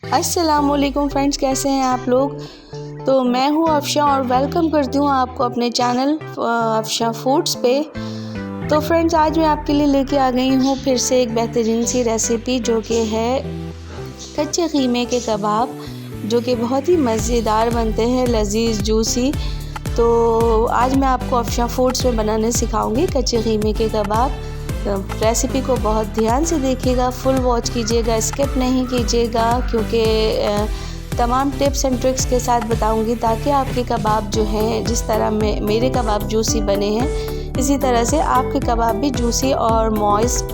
अस्सलामुअलैकुम फ्रेंड्स, कैसे हैं आप लोग। तो मैं हूं अफशा और वेलकम करती हूं आपको अपने चैनल अफशा फूड्स पे। तो फ्रेंड्स, आज मैं आपके लिए लेके आ गई हूं फिर से एक बेहतरीन सी रेसिपी, जो कि है कच्चे कीमे के कबाब, जो कि बहुत ही मज़ेदार बनते हैं, लजीज जूसी। तो आज मैं आपको अफशा फूड्स में बनाने सिखाऊंगी कच्चे कीमे के कबाब। रेसिपी को बहुत ध्यान से देखिएगा, फुल वॉच कीजिएगा, स्किप नहीं कीजिएगा, क्योंकि तमाम टिप्स एंड ट्रिक्स के साथ बताऊंगी, ताकि आपके कबाब जो हैं, जिस तरह मेरे कबाब जूसी बने हैं, इसी तरह से आपके कबाब भी जूसी और मॉइस्ट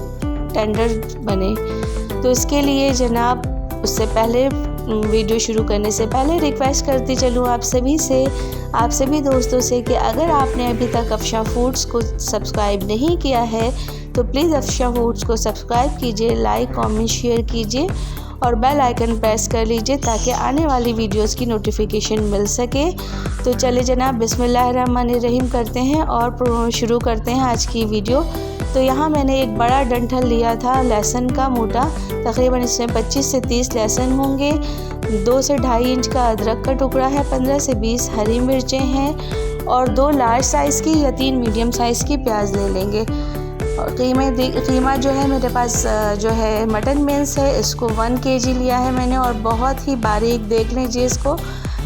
टेंडर बने। तो इसके लिए जनाब, उससे पहले वीडियो शुरू करने से पहले रिक्वेस्ट करती चलूँ आप सभी दोस्तों से कि अगर आपने अभी तक अफशा फूड्स को सब्सक्राइब नहीं किया है तो प्लीज़ अफशा फूड्स को सब्सक्राइब कीजिए, लाइक कमेंट शेयर कीजिए और बेल आइकन प्रेस कर लीजिए, ताकि आने वाली वीडियोस की नोटिफिकेशन मिल सके। तो चले जनाब, बिस्मिल्लाहिर्रहमानिर्रहीम करते हैं और शुरू करते हैं आज की वीडियो। तो यहाँ मैंने एक बड़ा डंठल लिया था लहसुन का मोटा, तकरीबन इसमें 25 से 30 लहसुन होंगे, 2 से 2.5 इंच का अदरक का टुकड़ा है, 15 से 20 हरी मिर्चें हैं और 2 लार्ज साइज़ की या 3 मीडियम साइज़ की प्याज ले लेंगे। और कीमा जो है मेरे पास जो है मटन मिल्स है, इसको 1 kg लिया है मैंने, और बहुत ही बारीक देख लीजिए इसको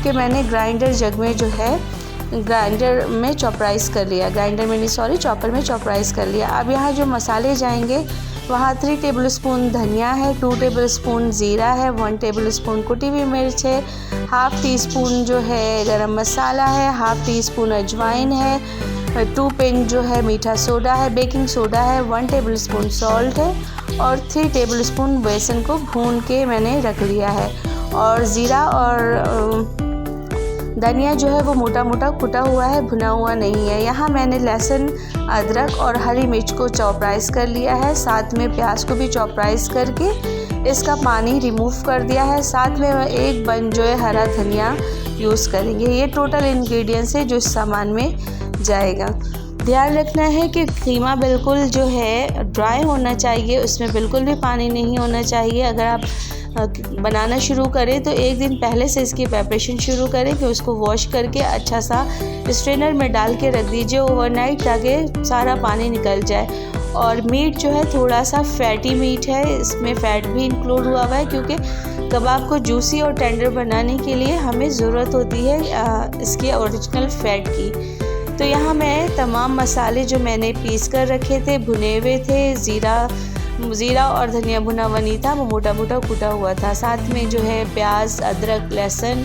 कि मैंने ग्राइंडर जग में जो है ग्राइंडर में चॉपराइज़ कर लिया, चॉपर में चॉपराइज़ कर लिया। अब यहाँ जो मसाले जाएंगे, वहाँ 3 टेबलस्पून धनिया है, 2 टेबलस्पून ज़ीरा है, 1 टेबलस्पून कुटी हुई मिर्च है, हाफ़ टी स्पून जो है गरम मसाला है, हाफ़ टी स्पून अजवाइन है, 2 पिंच जो है मीठा सोडा है, बेकिंग सोडा है, 1 टेबलस्पून सॉल्ट है और 3 टेबलस्पून बेसन को भून के मैंने रख लिया है। और ज़ीरा और धनिया जो है वो मोटा मोटा कुटा हुआ है, भुना हुआ नहीं है। यहाँ मैंने लहसुन, अदरक और हरी मिर्च को चॉपराइज़ कर लिया है, साथ में प्याज को भी चॉपराइज़ करके इसका पानी रिमूव कर दिया है। साथ में 1 बन जो है हरा धनिया यूज़ करेंगे। ये टोटल इंग्रेडिएंट्स है जो इस सामान में जाएगा। ध्यान रखना है कि कीमा बिल्कुल जो है ड्राई होना चाहिए, उसमें बिल्कुल भी पानी नहीं होना चाहिए। अगर आप बनाना शुरू करें तो 1 दिन पहले से इसकी प्रिपरेशन शुरू करें, कि उसको वॉश करके अच्छा सा स्ट्रेनर में डाल के रख दीजिए ओवरनाइट, ताकि सारा पानी निकल जाए। और मीट जो है थोड़ा सा फैटी मीट है, इसमें फ़ैट भी इंक्लूड हुआ है, क्योंकि कबाब को जूसी और टेंडर बनाने के लिए हमें ज़रूरत होती है इसकी ओरिजिनल फ़ैट की। तो यहाँ मैं तमाम मसाले जो मैंने पीस कर रखे थे, भुने हुए थे, ज़ीरा और धनिया भुना हुआ नहीं था, वो मोटा मोटा कूटा हुआ था। साथ में जो है प्याज, अदरक, लहसुन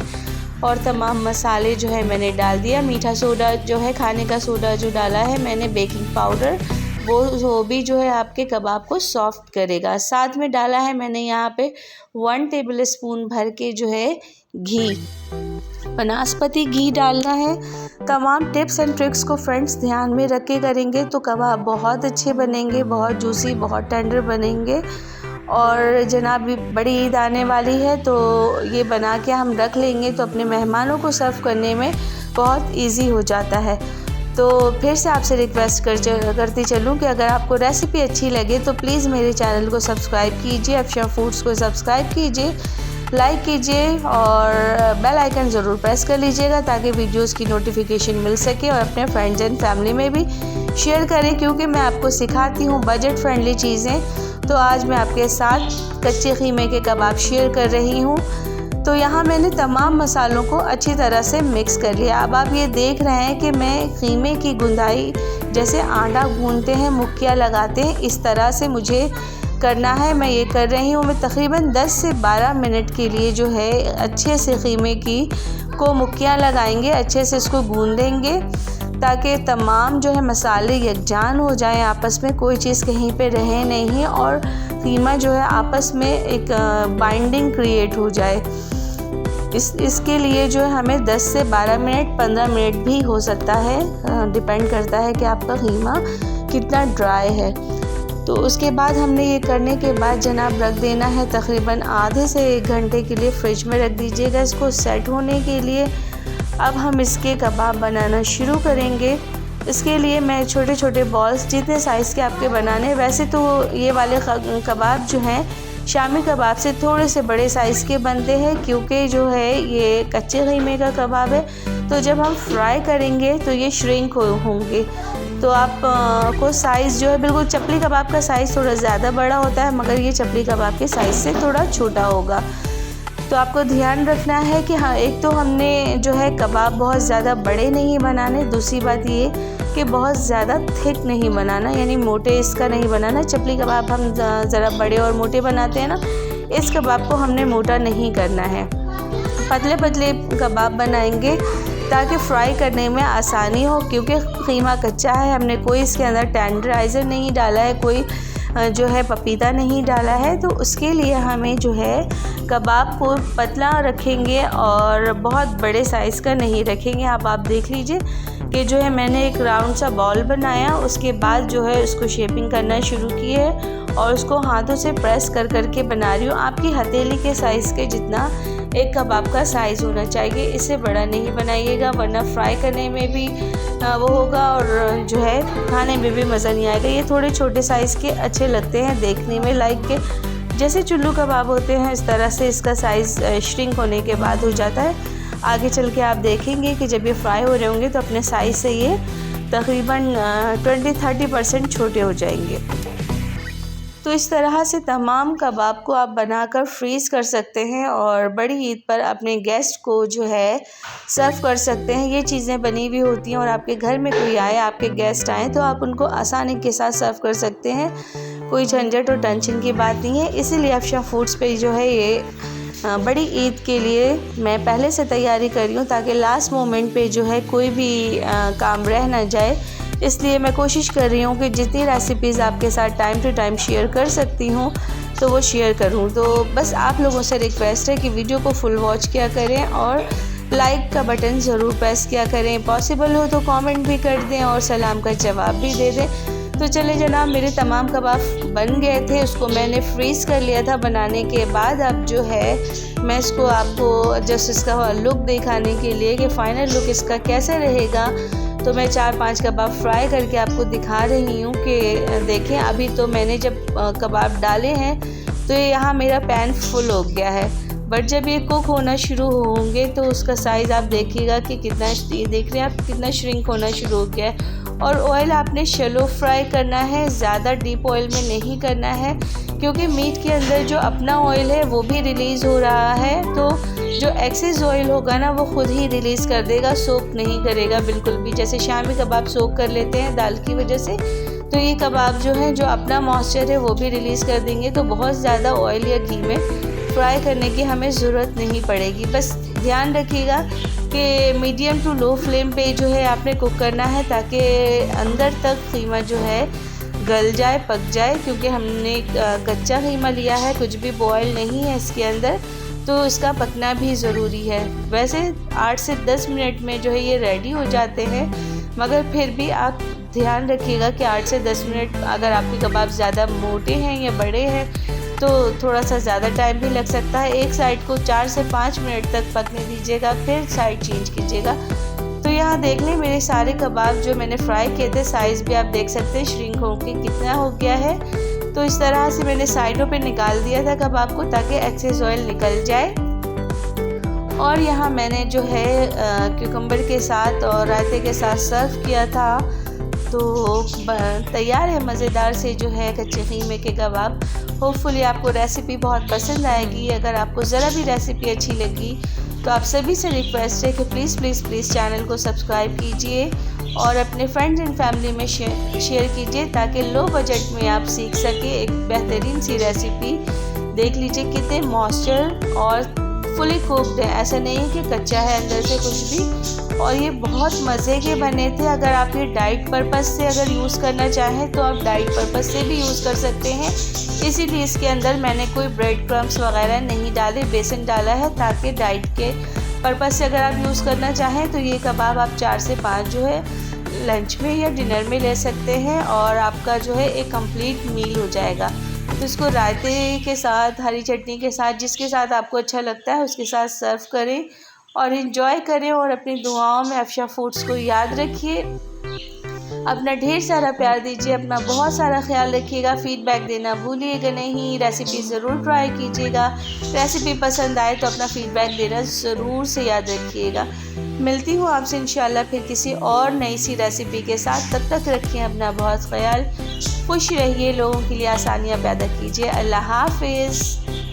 और तमाम मसाले जो है मैंने डाल दिया। मीठा सोडा जो है, खाने का सोडा जो डाला है मैंने, बेकिंग पाउडर, वो भी जो है आपके कबाब को सॉफ्ट करेगा। साथ में डाला है मैंने यहाँ पे 1 टेबलस्पून भर के जो है घी, वनस्पति घी डालना है। तमाम टिप्स एंड ट्रिक्स को फ्रेंड्स ध्यान में रख के करेंगे तो कबाब बहुत अच्छे बनेंगे, बहुत जूसी, बहुत टेंडर बनेंगे। और जनाब, बड़ी ईद आने वाली है, तो ये बना के हम रख लेंगे तो अपने मेहमानों को सर्व करने में बहुत इजी हो जाता है। तो फिर से आपसे रिक्वेस्ट करती चलूँ कि अगर आपको रेसिपी अच्छी लगे तो प्लीज़ मेरे चैनल को सब्सक्राइब कीजिए, अफशा फूड्स को सब्सक्राइब कीजिए, लाइक कीजिए और बेल आइकन ज़रूर प्रेस कर लीजिएगा, ताकि वीडियोस की नोटिफिकेशन मिल सके। और अपने फ्रेंड्स एंड फैमिली में भी शेयर करें, क्योंकि मैं आपको सिखाती हूँ बजट फ्रेंडली चीज़ें। तो आज मैं आपके साथ कच्चे कीमे के कबाब शेयर कर रही हूँ। तो यहाँ मैंने तमाम मसालों को अच्छी तरह से मिक्स कर लिया। अब आप ये देख रहे हैं कि मैं कीमे की गुंदाई जैसे आटा गूंथते हैं, मुक्कियाँ लगाते हैं, इस तरह से मुझे करना है। मैं ये कर रही हूँ। मैं तकरीबन 10 से 12 मिनट के लिए जो है अच्छे से कीमे को मुक्कियाँ लगाएंगे, अच्छे से इसको गूंदेंगे, ताकि तमाम जो है मसाले यकजान हो जाएं, आपस में कोई चीज़ कहीं पे रहे नहीं, और कीमा जो है आपस में एक बाइंडिंग क्रिएट हो जाए। इसके लिए जो है हमें 10 से 12 मिनट, 15 मिनट भी हो सकता है, डिपेंड करता है कि आपका कीमा कितना ड्राई है। तो उसके बाद हमने ये करने के बाद जनाब रख देना है तकरीबन आधे से 1 घंटे के लिए फ्रिज में रख दीजिएगा इसको सेट होने के लिए। अब हम इसके कबाब बनाना शुरू करेंगे। इसके लिए मैं छोटे छोटे बॉल्स, जितने साइज़ के आपके बनाने, वैसे तो ये वाले कबाब जो हैं शामी कबाब से थोड़े से बड़े साइज़ के बनते हैं, क्योंकि जो है ये कच्चे कीमे का कबाब है, तो जब हम फ्राई करेंगे तो ये श्रिंक होंगे। तो आप को साइज़ जो है बिल्कुल चपली कबाब का साइज़ थोड़ा ज़्यादा बड़ा होता है, मगर ये चपली कबाब के साइज़ से थोड़ा छोटा होगा। तो आपको ध्यान रखना है कि हाँ, एक तो हमने जो है कबाब बहुत ज़्यादा बड़े नहीं बनाने, दूसरी बात ये कि बहुत ज़्यादा थिक नहीं बनाना, यानी मोटे इसका नहीं बनाना। चपली कबाब हम ज़रा बड़े और मोटे बनाते हैं ना, इस कबाब को हमने मोटा नहीं करना है। पतले पतले कबाब बनाएंगे ताकि फ्राई करने में आसानी हो, क्योंकि कीमा कच्चा है, हमने कोई इसके अंदर टेंडराइज़र नहीं डाला है, कोई जो है पपीता नहीं डाला है। तो उसके लिए हमें जो है कबाब को पतला रखेंगे और बहुत बड़े साइज़ का नहीं रखेंगे। आप देख लीजिए कि जो है मैंने एक राउंड सा बॉल बनाया, उसके बाद जो है उसको शेपिंग करना शुरू की है और उसको हाथों से प्रेस कर के बना रही हूँ। आपकी हथेली के साइज़ के जितना एक कबाब का साइज़ होना चाहिए, इससे बड़ा नहीं बनाइएगा, वरना फ्राई करने में भी वो होगा और जो है खाने में भी मज़ा नहीं आएगा। ये थोड़े छोटे साइज़ के अच्छे लगते हैं देखने में, लाइक के जैसे चुल्लू कबाब होते हैं इस तरह से इसका साइज़ श्रिंक होने के बाद हो जाता है। आगे चल के आप देखेंगे कि जब ये फ्राई हो रहे होंगे तो अपने साइज़ से ये तकरीबन 20-30% छोटे हो जाएंगे। तो इस तरह से तमाम कबाब को आप बनाकर फ्रीज़ कर सकते हैं और बड़ी ईद पर अपने गेस्ट को जो है सर्व कर सकते हैं। ये चीज़ें बनी हुई होती हैं और आपके घर में कोई आए, आपके गेस्ट आएँ, तो आप उनको आसानी के साथ सर्व कर सकते हैं। कोई झंझट और टेंशन की बात नहीं है। इसीलिए अफशा फूड्स पे जो है ये बड़ी ईद के लिए मैं पहले से तैयारी कर रही हूँ, ताकि लास्ट मोमेंट पे जो है कोई भी काम रह ना जाए। इसलिए मैं कोशिश कर रही हूँ कि जितनी रेसिपीज़ आपके साथ टाइम टू टाइम शेयर कर सकती हूँ तो वो शेयर करूँ। तो बस आप लोगों से रिक्वेस्ट है कि वीडियो को फुल वॉच किया करें और लाइक का बटन ज़रूर प्रेस किया करें। पॉसिबल हो तो कमेंट भी कर दें और सलाम का जवाब भी दे दें। तो चले जनाब, मेरे तमाम कबाब बन गए थे, उसको मैंने फ्रीज़ कर लिया था बनाने के बाद। अब जो है मैं इसको आपको जस्ट इसका लुक दिखाने के लिए कि फ़ाइनल लुक इसका कैसे रहेगा, तो मैं 4-5 कबाब फ्राई करके आपको दिखा रही हूँ कि देखें। अभी तो मैंने जब कबाब डाले हैं तो ये यहाँ मेरा पैन फुल हो गया है, बट जब ये कुक होना शुरू होंगे तो उसका साइज़ आप देखिएगा कि कितना, देख रहे हैं आप कितना श्रिंक होना शुरू हो गया है। और ऑयल आपने शैलो फ्राई करना है, ज़्यादा डीप ऑयल में नहीं करना है, क्योंकि मीट के अंदर जो अपना ऑयल है वो भी रिलीज़ हो रहा है, तो जो एक्सेस ऑयल होगा ना वो खुद ही रिलीज़ कर देगा, सोक नहीं करेगा बिल्कुल भी। जैसे शामी कबाब सोक कर लेते हैं दाल की वजह से, तो ये कबाब जो है जो अपना मॉइस्चर है वो भी रिलीज़ कर देंगे। तो बहुत ज़्यादा ऑयल या घी में फ्राई करने की हमें ज़रूरत नहीं पड़ेगी। बस ध्यान रखिएगा कि मीडियम टू लो फ्लेम पे जो है आपने कुक करना है, ताकि अंदर तक कीमा जो है गल जाए, पक जाए, क्योंकि हमने कच्चा कीमा लिया है, कुछ भी बॉयल नहीं है इसके अंदर, तो इसका पकना भी ज़रूरी है। वैसे 8 से 10 मिनट में जो है ये रेडी हो जाते हैं, मगर फिर भी आप ध्यान रखिएगा कि 8 से 10 मिनट, अगर आपके कबाब ज़्यादा मोटे हैं या बड़े हैं तो थोड़ा सा ज़्यादा टाइम भी लग सकता है। एक साइड को 4 से 5 मिनट तक पकने दीजिएगा, फिर साइड चेंज कीजिएगा। तो यहाँ देख लें मेरे सारे कबाब जो मैंने फ्राई किए थे, साइज़ भी आप देख सकते हैं श्रिंक होके कितना हो गया है। तो इस तरह से मैंने साइडों पे निकाल दिया था कबाब को, ताकि एक्सेस ऑयल निकल जाए। और यहाँ मैंने जो है क्यूकम्बर के साथ और रायते के साथ सर्व किया था। तो तैयार है मज़ेदार से जो है कच्चे कीमे के कबाब। होपफुली आपको रेसिपी बहुत पसंद आएगी। अगर आपको ज़रा भी रेसिपी अच्छी लगी तो आप सभी से रिक्वेस्ट है कि प्लीज़ चैनल को सब्सक्राइब कीजिए और अपने फ्रेंड्स एंड फैमिली में शेयर कीजिए, ताकि लो बजट में आप सीख सके एक बेहतरीन सी रेसिपी। देख लीजिए कितने मॉइस्चर और फुली कुक्ड है, ऐसा नहीं है कि कच्चा है अंदर से कुछ भी। और ये बहुत मज़े के बने थे। अगर आप ये डाइट पर्पज़ से अगर यूज़ करना चाहें तो आप डाइट पर्पज़ से भी यूज़ कर सकते हैं। इसीलिए इसके अंदर मैंने कोई ब्रेड क्रम्स वगैरह नहीं डाले, बेसन डाला है, ताकि डाइट के पर्पज़ से अगर आप यूज़ करना चाहें तो ये कबाब आप 4 से 5 जो है लंच में या डिनर में ले सकते हैं और आपका जो है एक कंप्लीट मील हो जाएगा। तो इसको रायते के साथ, हरी चटनी के साथ, जिसके साथ आपको अच्छा लगता है उसके साथ सर्व करें और इन्जॉय करें। और अपनी दुआओं में अफशा फूड्स को याद रखिए। अपना ढेर सारा प्यार दीजिए, अपना बहुत सारा ख्याल रखिएगा, फीडबैक देना भूलिएगा नहीं। रेसिपी ज़रूर ट्राई कीजिएगा, रेसिपी पसंद आए तो अपना फीडबैक देना ज़रूर से याद रखिएगा। मिलती हूँ आपसे इंशाल्लाह फिर किसी और नई सी रेसिपी के साथ। तब तक रखिए अपना बहुत ख्याल, खुश रहिए, लोगों के लिए आसानियाँ पैदा कीजिए। अल्लाह हाफ़िज़।